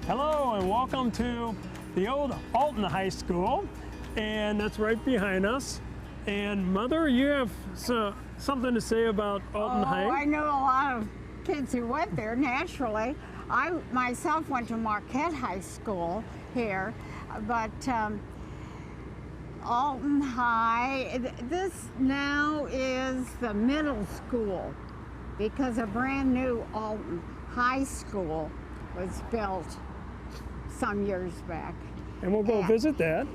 Hello and welcome to the old Alton High School, and that's right behind us. And Mother, you have something to say about Alton High? I know a lot of kids who went there naturally. I myself went to Marquette High School here, but Alton High, this now is the middle school because a brand new Alton High School was built some years back. And we'll go visit that.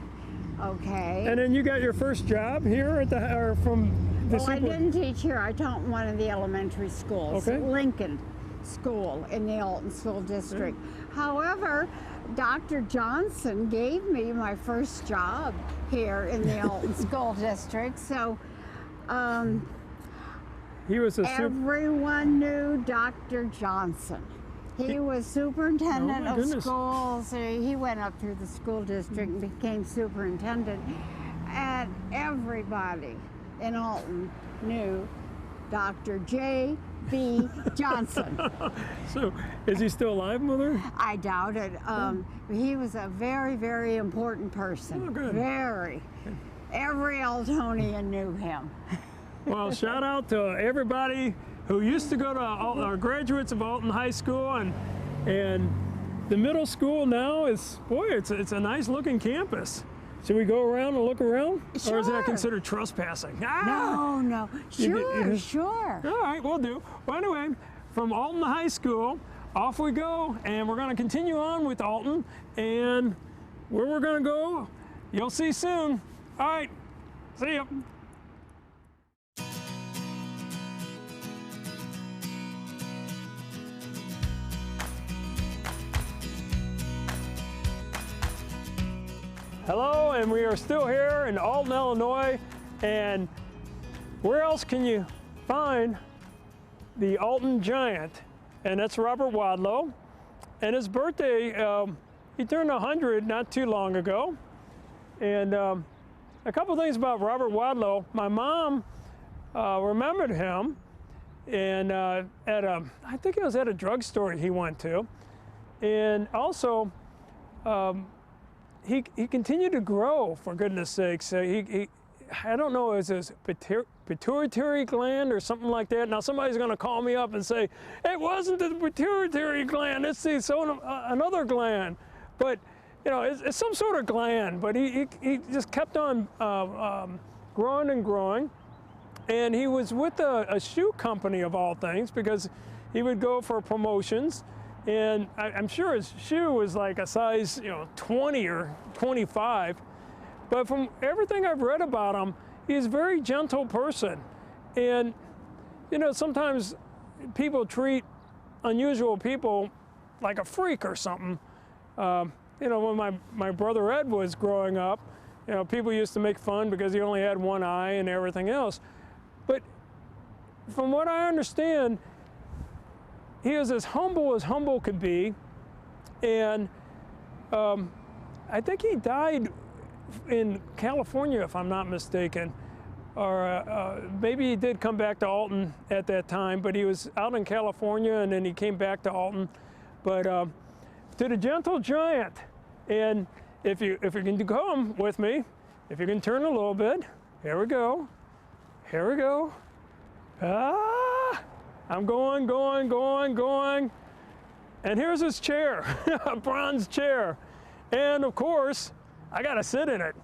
Okay. And then you got your first job here at the, or from the Well, I didn't teach here. I taught one of the elementary schools, Okay. Lincoln School in the Alton School District. However, Dr. Johnson gave me my first job here in the Alton School District. So he was a everyone knew Dr. Johnson. He was superintendent of schools. He went up through the school district and became superintendent. And everybody in Alton knew Dr. J.B. Johnson. So, is he still alive, Mother? I doubt it. He was a very, very important person. Oh, good. Very. Every Altonian knew him. Well, shout out to everybody who used to go to our graduates of Alton High School, and the middle school now is, boy, it's a nice looking campus. Should we go around and look around? Sure. Or is that considered trespassing? Ah! No. Sure. All right, we'll do. Well, anyway, from Alton High School, off we go, and we're going to continue on with Alton, and where we're going to go, you'll see soon. All right, see ya. Hello, and we are still here in Alton, Illinois, and where else can you find the Alton Giant? And that's Robert Wadlow, and his birthday, he turned 100 not too long ago. And a couple things about Robert Wadlow. My mom remembered him, and I think it was at a drugstore he went to, and also he continued to grow, for goodness sakes. I don't know, is his pituitary gland or something like that? Now somebody's going to call me up and say, it wasn't the pituitary gland, it's another gland. But, you know, it's some sort of gland, but he just kept on growing and growing. And he was with a shoe company of all things, because he would go for promotions. And I'm sure his shoe was like a size, 20 or 25. But from everything I've read about him, he's a very gentle person. And, sometimes people treat unusual people like a freak or something. When my brother Ed was growing up, people used to make fun because he only had one eye and everything else. But from what I understand, he is as humble could be, and I think he died in California, if I'm not mistaken, or maybe he did come back to Alton at that time, but he was out in California and then he came back to Alton. But to the gentle giant, and if you can come with me, if you can turn a little bit, here we go. I'm going, and here's his chair, a bronze chair. And of course, I gotta sit in it.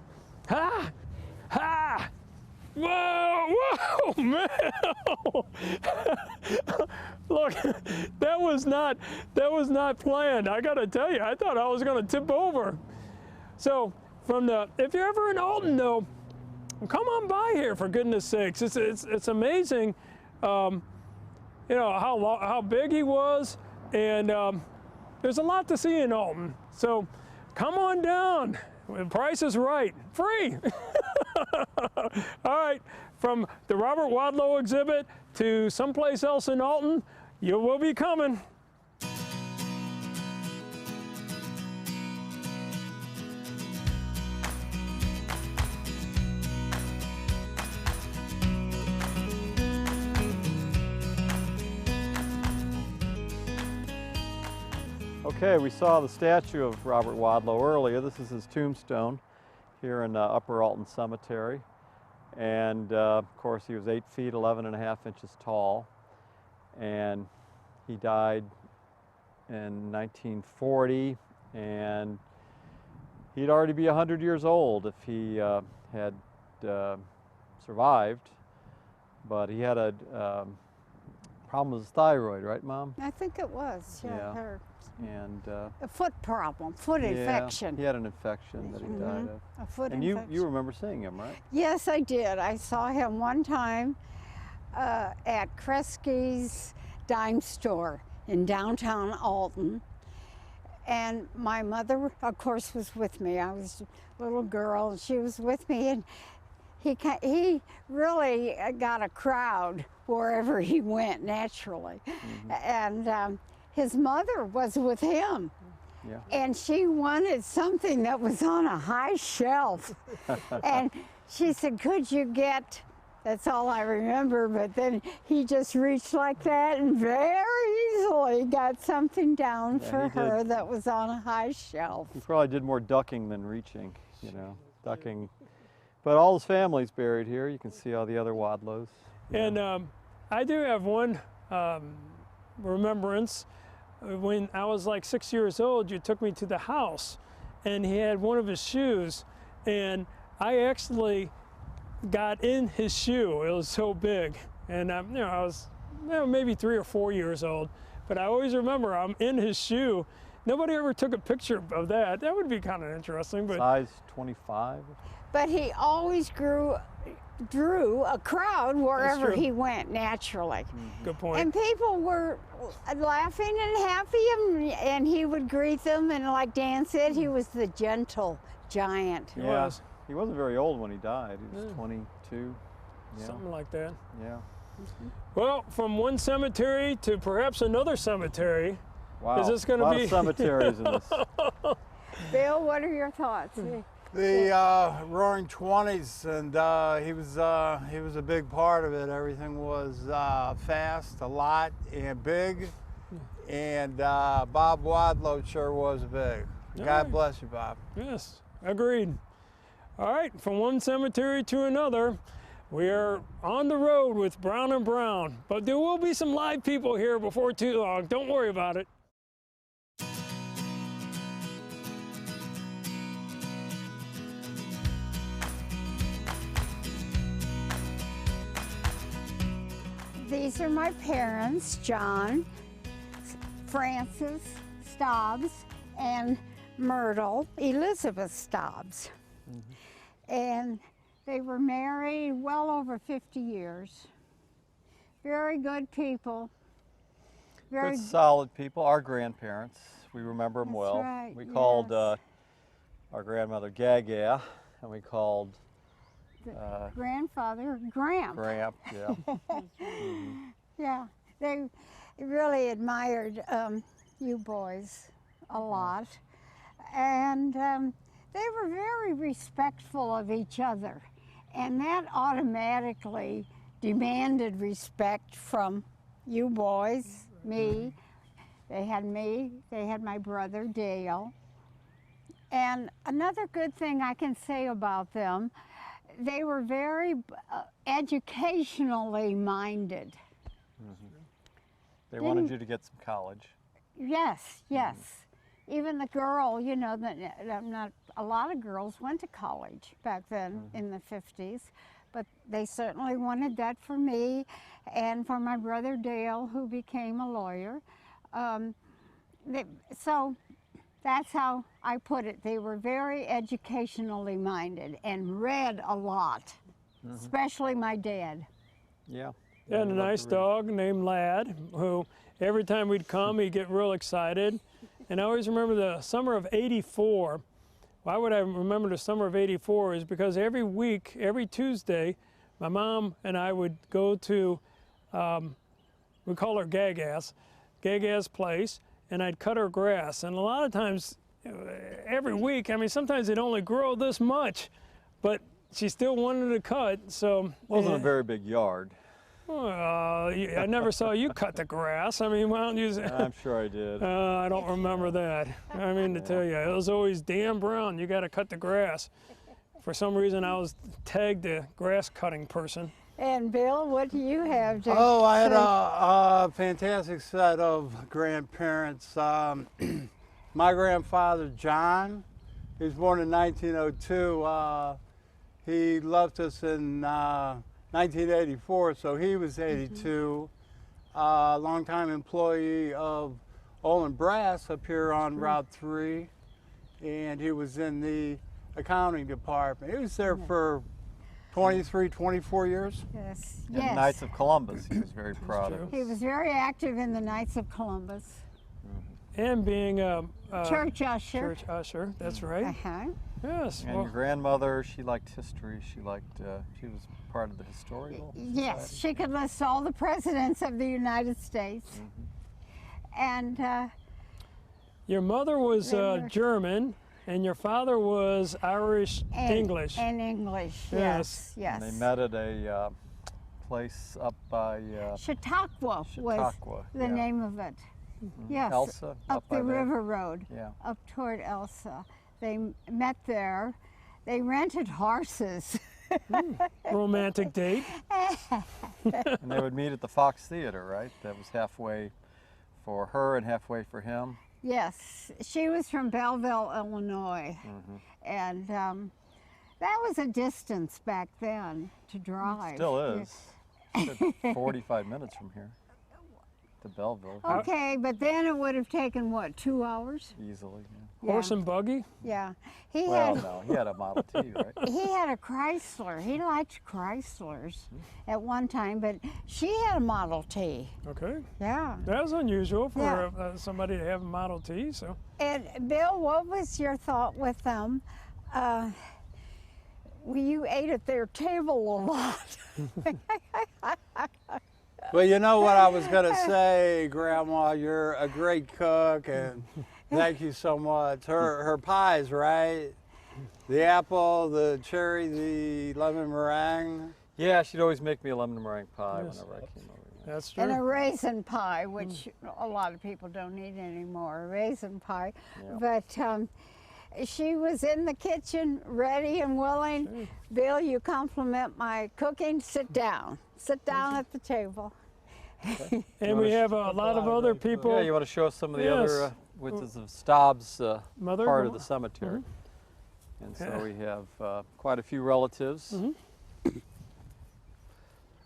Whoa, man. Look, that was not planned. I gotta tell you, I thought I was gonna tip over. So if you're ever in Alton though, come on by here, for goodness sakes. It's amazing. How big he was, and there's a lot to see in Alton. So come on down. The price is right. Free. All right, from the Robert Wadlow exhibit to someplace else in Alton, you will be coming. Okay, we saw the statue of Robert Wadlow earlier. This is his tombstone here in Upper Alton Cemetery. And of course, he was 8 feet 11.5 inches tall. And he died in 1940. And he'd already be 100 years old if he had survived. But he had a problem with his thyroid, right, Mom? I think it was, yeah. And a foot problem, foot infection. He had an infection that he died of. A foot and infection. you remember seeing him, right? Yes, I did. I saw him one time at Kresge's dime store in downtown Alton. And my mother, of course, was with me. I was a little girl, and she was with me. And he really got a crowd wherever he went, naturally. And his mother was with him. Yeah. And she wanted something that was on a high shelf. And she said, could you get, that's all I remember, but then he just reached like that and very easily got something down for her that was on a high shelf. He probably did more ducking than reaching, you know, ducking. But all his family's buried here. You can see all the other Wadlows. And I do have one remembrance. When I was like 6 years old, you took me to the house, and he had one of his shoes, and I actually got in his shoe. It was so big, and you know, I was maybe 3 or 4 years old, but I always remember I'm in his shoe. Nobody ever took a picture of that. That would be kind of interesting. But size 25. But he always drew a crowd wherever he went, naturally. Good point. And people were laughing and happy, and he would greet them, and like Dan said, he was the gentle giant. He was. He wasn't very old when he died. He was 22. Yeah. Something like that. Yeah. Well, from one cemetery to perhaps another cemetery. Wow. Is this going to be a lot of cemeteries in this? Bill, what are your thoughts? The Roaring '20s, and he was a big part of it. Everything was fast, a lot, and big. And Bob Wadlow sure was big. God bless you, Bob. Yes, agreed. All right, from one cemetery to another, we are on the road with Brown and Brown, but there will be some live people here before too long. Don't worry about it. These are my parents, John, Francis Stobbs, and Myrtle, Elizabeth Stobbs. And they were married well over 50 years. Very good people. Good, solid people. Our grandparents, we remember them well. Right, We called our grandmother Gaga, and we called grandfather Gramp. Gramp, yeah. Yeah, they really admired you boys a lot, and they were very respectful of each other, and that automatically demanded respect from you boys, me. They had my brother Dale. And another good thing I can say about them, they were very educationally minded. They wanted you to get some college. Yes, yes. Even the girl, you know, not a lot of girls went to college back then in the 50s, but they certainly wanted that for me and for my brother Dale, who became a lawyer. So that's how I put it. They were very educationally minded and read a lot, especially my dad. Yeah. And a nice dog named Lad, who every time we'd come, he'd get real excited. And I always remember the summer of '84. Why would I remember the summer of '84 is because every week, every Tuesday, my mom and I would go to, we call her Gaga's place, and I'd cut her grass. And a lot of times, every week, I mean, sometimes it'd only grow this much, but she still wanted to cut, so. Wasn't a very big yard. Well, I never saw you cut the grass. I mean, why don't you? I'm sure I did. I don't remember that. I mean to tell you, it was always Dan Brown. You got to cut the grass. For some reason, I was tagged a grass cutting person. And Bill, what do you have to Oh, I had say? a fantastic set of grandparents. My grandfather, John, he was born in 1902. He left us in 1984, so he was 82. Longtime employee of Olin Brass up here on Route 3, and he was in the accounting department. He was there for 23, 24 years. Yes, And yes. Knights of Columbus, he was very proud of. He was very active in the Knights of Columbus. And being a Church usher. church usher, that's right. Uh-huh. Yes. And Well, your grandmother, she liked history. She was part of the historical Yes, society. she could list all the presidents of the United States. And your mother was They were- German, and your father was Irish English. And English, Yes. yes, yes. And they met at a place up by Chautauqua was Chautauqua. the name of it. Yes, Elsa, up by the there. river road, Yeah. up toward Elsa. They met there. They rented horses. Romantic date. And they would meet at the Fox Theater, right? That was halfway for her and halfway for him. Yes, she was from Belleville, Illinois. And that was a distance back then to drive. Still is. It's 45 minutes from here to Belleville. Okay, but then it would have taken, what, 2 hours? Easily. Horse and buggy. Yeah. He Well, had no, he had a Model T, right? he had a Chrysler. He liked Chryslers at one time, but she had a Model T. Okay. Yeah. That was unusual for Yeah. somebody to have a Model T. So. And Bill, what was your thought with them? You ate at their table a lot. Well, you know what I was going to say, Grandma, you're a great cook, and thank you so much. Her pies, right? The apple, the cherry, the lemon meringue. Yeah, she'd always make me a lemon meringue pie Yes. whenever I came over. That's true. And a raisin pie, which a lot of people don't eat anymore, a raisin pie. Yeah. But she was in the kitchen, ready and willing. Bill, you compliment my cooking, sit down. Sit down at the table. And we have a lot of other people. Yeah, you want to show us some of the Yes. other witnesses of Staub's Mother, part go of the on. cemetery. And so Yeah. we have quite a few relatives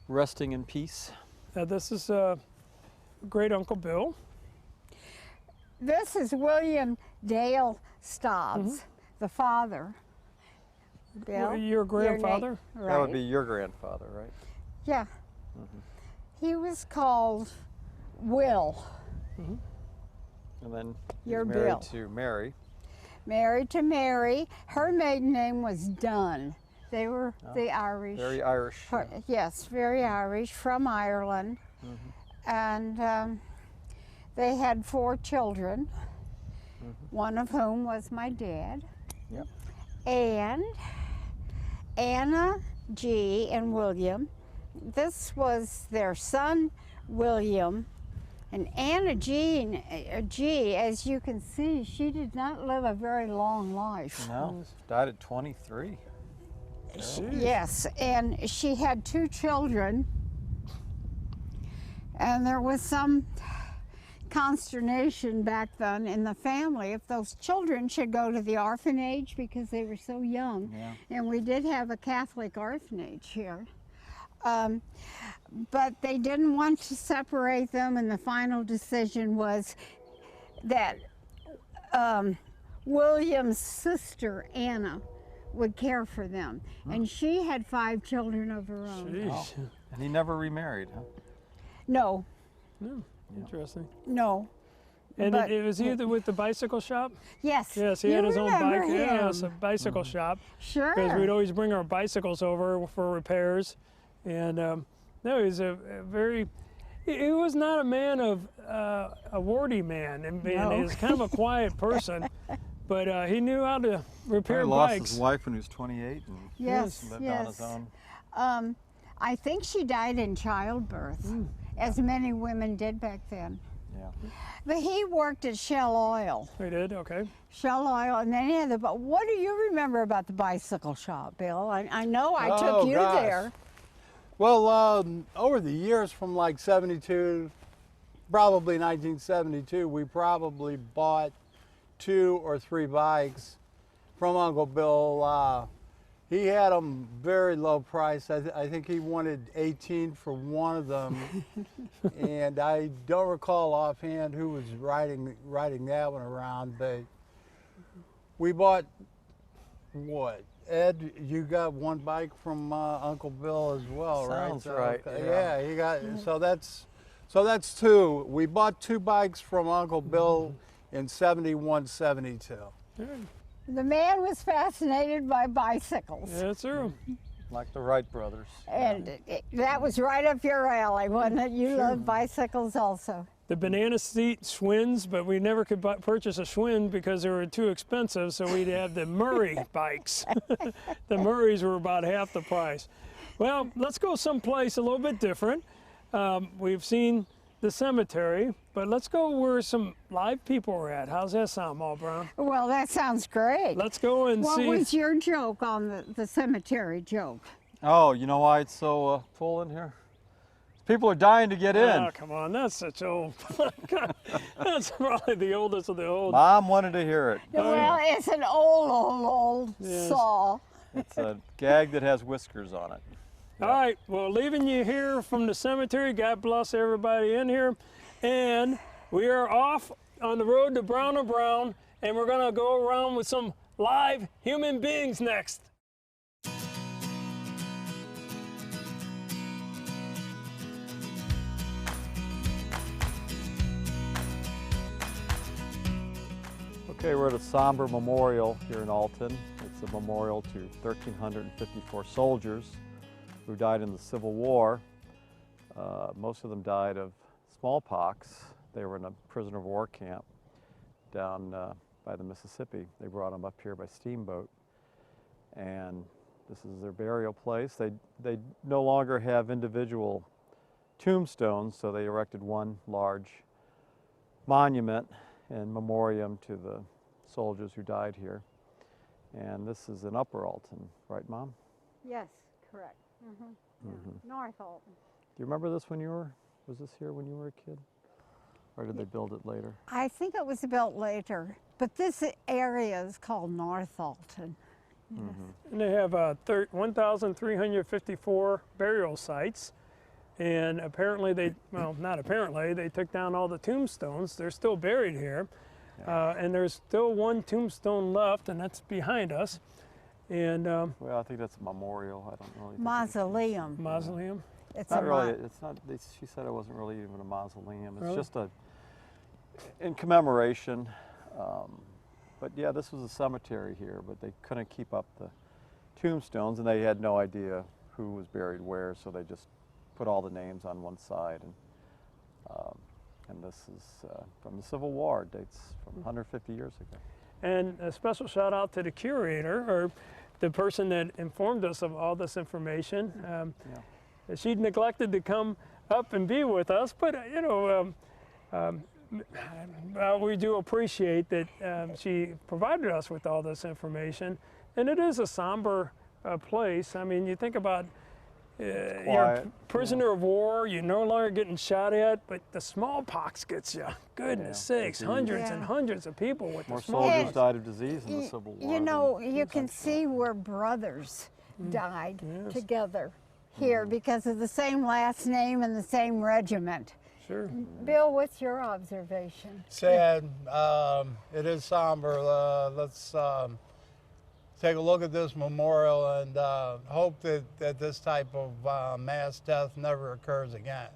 resting in peace. This is great Uncle Bill. This is William Dale Staubs, the father. Bill, Your grandfather. right. That would be your grandfather, right? Yeah. He was called Will, And then he's Your married Bill. to Mary. married to Mary. Her maiden name was Dunn. They were the Irish. Very Irish. Yes, very Irish, from Ireland. And they had 4 children, one of whom was my dad. Yep. And Anna G. and William. This was their son, William. And Anna G, as you can see, she did not live a very long life. No, died at 23. Yes, and she had 2 children. And there was some consternation back then in the family if those children should go to the orphanage because they were so young. Yeah. And we did have a Catholic orphanage here. But they didn't want to separate them, and the final decision was that William's sister, Anna, would care for them. And she had 5 children of her own. Jeez. And he never remarried, huh? No, Interesting. no. And But- it was either with the bicycle shop? Yes. Yes, he you had his own remember bike. Yeah, him. it's a bicycle shop. Sure. Because we'd always bring our bicycles over for repairs. And no, he's a very, he was not a man of, a wordy man. And No. he was kind of a quiet person. But he knew how to repair He lost bikes. his wife when he was 28 and Yes, lived on his yes. own. I think she died in childbirth, as many women did back then. Yeah. But he worked at Shell Oil. He did, okay. Shell Oil, and then he had the, but what do you remember about the bicycle shop, Bill? I know I took Oh, you gosh. there. Well, over the years from like 72, probably 1972, we probably bought 2 or 3 bikes from Uncle Bill. He had them very low price. I think he wanted 18 for one of them. And I don't recall offhand who was riding that one around, but we bought, what? Ed, you got one bike from Uncle Bill as well, right? Sounds right. Yeah, he got, so that's 2. We bought 2 bikes from Uncle Bill in 71, 72. The man was fascinated by bicycles. Yeah, that's true. Like the Wright brothers. And that was right up your alley, wasn't it? You love bicycles also. The banana seat Schwinn's, but we never could purchase a Schwinn because they were too expensive, so we'd have the Murray bikes. The Murrays were about half the price. Well, let's go someplace a little bit different. We've seen the cemetery, but let's go where some live people are at. How's that sound, Ma Brown? Well, that sounds great. Let's go and see. What was your joke on the cemetery joke? Oh, you know why it's so full in here? People are dying to get in. Oh, come on, that's such old. That's probably the oldest of the old. Mom wanted to hear it. Well, it's an old Yes. saw. It's a gag that has whiskers on it. All right, well, leaving you here from the cemetery. God bless everybody in here. And we are off on the road to Brown & Brown, and we're going to go around with some live human beings next. Okay, we're at a somber memorial here in Alton. It's a memorial to 1,354 soldiers who died in the Civil War. Most of them died of smallpox. They were in a prisoner of war camp down by the Mississippi. They brought them up here by steamboat, and this is their burial place. They no longer have individual tombstones, so they erected one large monument and memoriam to the soldiers who died here. And this is in Upper Alton, right, Mom? Yes, correct. North Alton. Do you remember this when you were, was this here when you were a kid? Or did they build it later? I think it was built later, but this area is called North Alton. Yes. And they have 1,354 burial sites. And apparently well, not apparently, they took down all the tombstones. They're still buried here. And there's still one tombstone left, and that's behind us. And Well, I think that's a memorial. I don't really think Mausoleum. mausoleum. It's not a really. It's not. She said it wasn't really even a mausoleum. It's Really? just in commemoration. But yeah, this was a cemetery here, but they couldn't keep up the tombstones, and they had no idea who was buried where, so they just put all the names on one side. And this is from the Civil War. It dates from 150 years ago. And a special shout out to the curator, or the person that informed us of all this information. She neglected to come up and be with us, but you know, we do appreciate that she provided us with all this information. And it is a somber place. I mean, you think about you're a prisoner of war, you're no longer getting shot at, but the smallpox gets you. Goodness sakes, disease. hundreds and hundreds of people with More the smallpox. soldiers died of disease in the Civil War. You know, you can see where brothers died together here because of the same last name and the same regiment. Sure. Bill, what's your observation? Sad. It is somber. Let's take a look at this memorial and hope that this type of mass death never occurs again.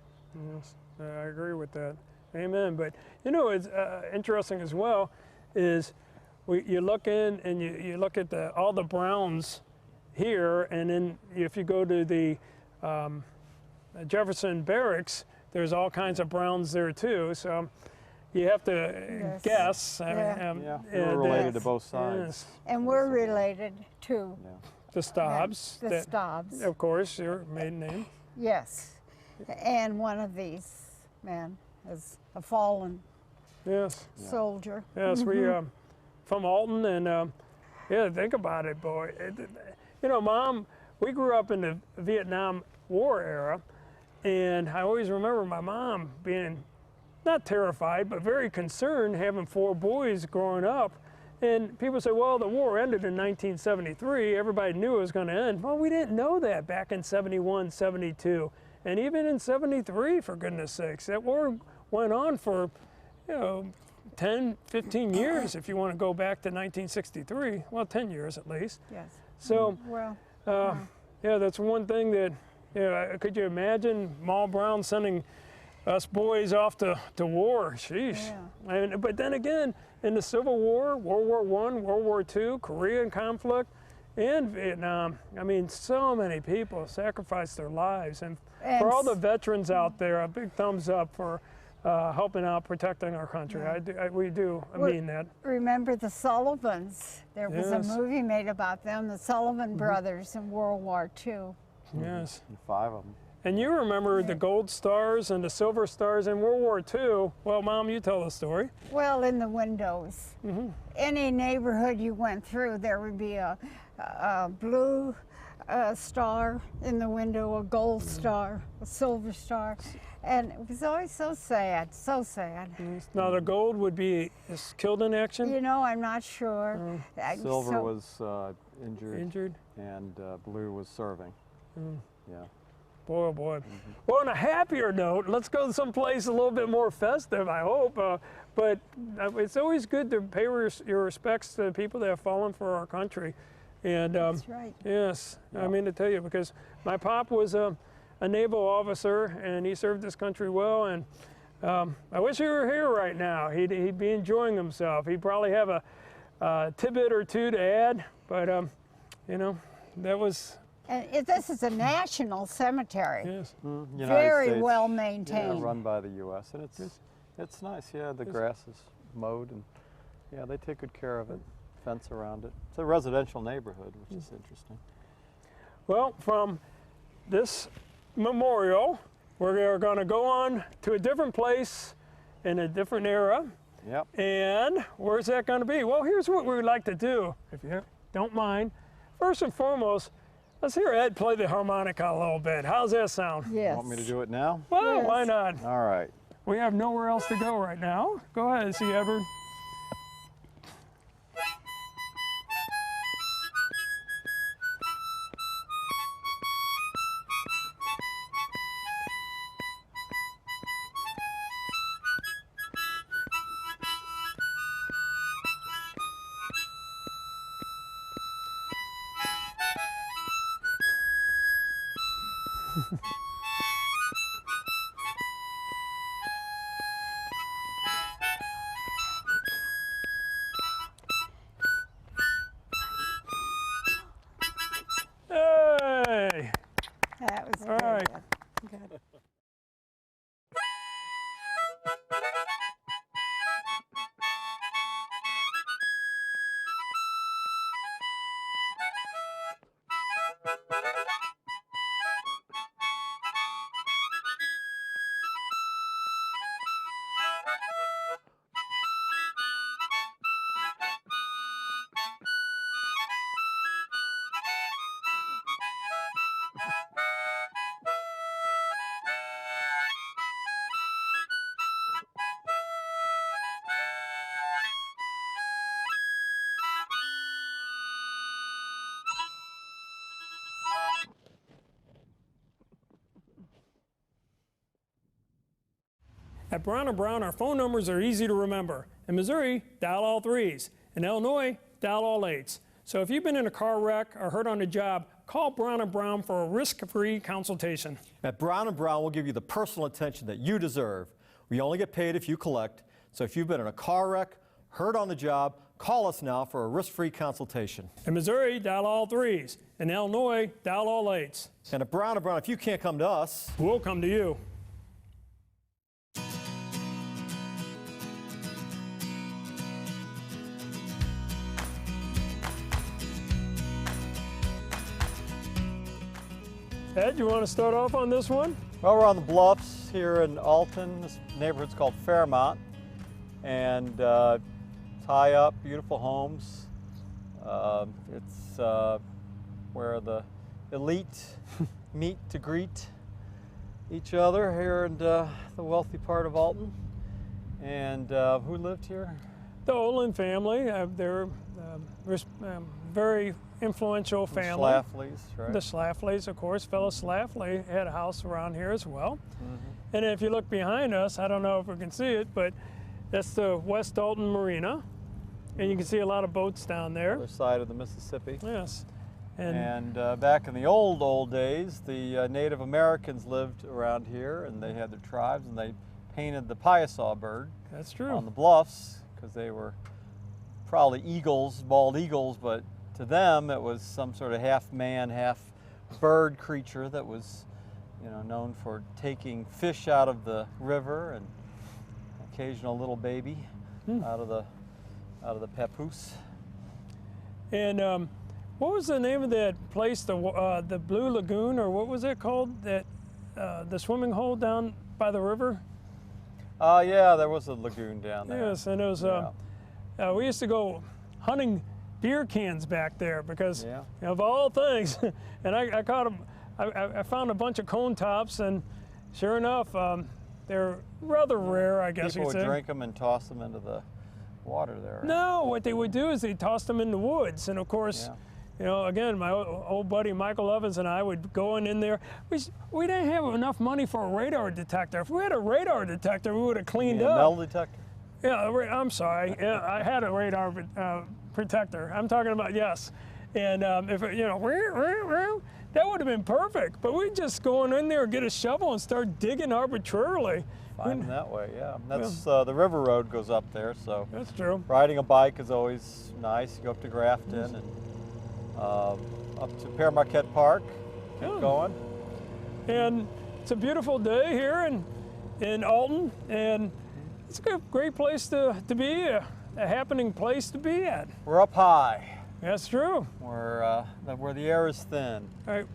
Yes, I agree with that. Amen. But you know, it's interesting as well is you look in and you look at all the Browns here, and then if you go to the Jefferson Barracks, there's all kinds of Browns there too. So you have to guess. Yeah, we're related to both sides. Yes. And we're related too. Yeah. The Stobbs. The Stobbs. Of course, your maiden name. Yes. And one of these men is a fallen Yes. soldier. Yes, we from Alton, and yeah, think about it, boy. You know, Mom, we grew up in the Vietnam War era, and I always remember my mom being not terrified, but very concerned having 4 boys growing up. And people say, well, the war ended in 1973. Everybody knew it was going to end. Well, we didn't know that back in 71, 72, and even in 73, for goodness sakes. That war went on for, you know, 10, 15 years if you want to go back to 1963. Well, 10 years at least. Yes. So, Well, yeah, that's one thing that, you know, could you imagine Maul Brown sending us boys off to war? Sheesh. Yeah. But then again, in the Civil War, World War I, World War II, Korean conflict, and Vietnam, I mean, so many people sacrificed their lives. And for all the veterans out there, a big thumbs up for helping out, protecting our country. Yeah. We do mean that. Remember the Sullivans? There was Yes. a movie made about them, the Sullivan brothers in World War II. Yes. 5 of them. And you remember the gold stars and the silver stars in World War II. Well, Mom, you tell the story. Well, in the windows. Any neighborhood you went through, there would be a blue star in the window, a gold star, a silver star. And it was always so sad, so sad. Now, the gold would be killed in action? You know, I'm not sure. Silver was injured, Injured? and blue was serving. Yeah. Boy, oh boy. Well, on a happier note, let's go someplace a little bit more festive, I hope. But it's always good to pay your respects to the people that have fallen for our country. And That's right. yes, I mean to tell you, because my pop was a naval officer, and he served this country well. And I wish he were here right now. He'd be enjoying himself. He'd probably have a tidbit or two to add. But you know, that was. And this is a national cemetery. Yes. United Very States, well maintained. Yeah, run by the U.S. And it's nice. Yeah, the grass is mowed, and yeah, they take good care of it. Fence around it. It's a residential neighborhood, which is interesting. Well, from this memorial, we're going to go on to a different place in a different era. Yep. And where's that going to be? Well, here's what we would like to do, if you don't mind. First and foremost, let's hear Ed play the harmonica a little bit. How's that sound? Yes. Want me to do it now? Well, Yes. why not? All right. We have nowhere else to go right now. Go ahead, see Edward. Hey! That was All good. right. Good. At Brown & Brown, our phone numbers are easy to remember. In Missouri, dial all 3s. In Illinois, dial all 8s. So if you've been in a car wreck or hurt on the job, call Brown & Brown for a risk-free consultation. At Brown & Brown, we'll give you the personal attention that you deserve. We only get paid if you collect. So if you've been in a car wreck, hurt on the job, call us now for a risk-free consultation. In Missouri, dial all 3s. In Illinois, dial all 8s. And at Brown & Brown, if you can't come to us, We'll come to you. Ed, you want to start off on this one? Well, we're on the bluffs here in Alton. This neighborhood's called Fairmont, and it's high up, beautiful homes. It's where the elite meet to greet each other here in the wealthy part of Alton. And who lived here? The Olin family. They're very influential family. The Schlaflys, right? The Schlaflys, of course. Fellow Schlafly had a house around here as well. And if you look behind us, I don't know if we can see it, but that's the West Alton Marina. And you can see a lot of boats down there. Other side of the Mississippi. Yes. And back in the old days, the Native Americans lived around here, and they had their tribes, and they painted the Piasa bird. That's true. On the bluffs, because they were probably eagles, bald eagles, but to them it was some sort of half man, half bird creature that was, you know, known for taking fish out of the river and occasional little baby out of the papoose. And what was the name of that place, the Blue Lagoon, or what was it called? That the swimming hole down by the river? Yeah, there was a lagoon down there. Yes, and it was. We used to go hunting beer cans back there because, of all things, and I caught them. I found a bunch of cone tops, and sure enough, they're rather rare, I guess you could say. People would drink them and toss them into the water there. No, what they would do is they tossed them in the woods, and of course. You know, again, my old buddy Michael Evans and I would go in there. We didn't have enough money for a radar detector. If we had a radar detector, we would have cleaned up. Metal detector? Yeah, I'm sorry. Yeah, I had a radar protector. I'm talking about, yes. And if it, you know, that would have been perfect. But we just go in there, get a shovel, and start digging arbitrarily. Find them that way, yeah. That's the river road goes up there, so that's true. Riding a bike is always nice. You go up to Grafton and up to Pere Marquette Park, keep going. And it's a beautiful day here in Alton, and it's a great place to be, a happening place to be at. We're up high. That's true. Where the air is thin. All right,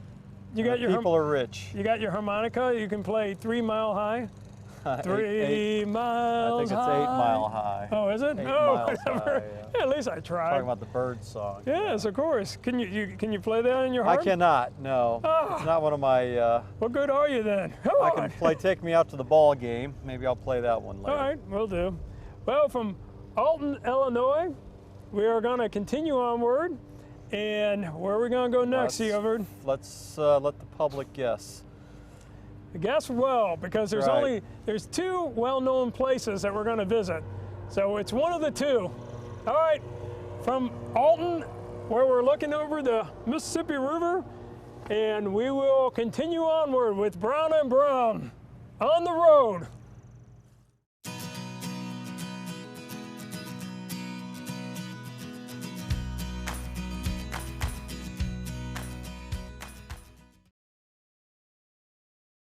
you got your people are rich. You got your harmonica. You can play 3 Mile High. 3 miles high. I think it's 8 Mile High. Oh, is it? 8 oh, miles high, yeah, at least I tried. Talking about the bird song. Yes, of course. Can you play that in your harp? I cannot. No, it's not one of my. What good are you then? Come on. I can play "Take Me Out to the Ball Game." Maybe I'll play that one later. All right, we'll do. Well, from Alton, Illinois, we are going to continue onward. And where are we going to go next, Seovard? Let's let the public guess. Guess well, because there's 2 well-known places that we're going to visit. So it's one of the 2. All right, from Alton, where we're looking over the Mississippi River, and we will continue onward with Brown and Brown on the road.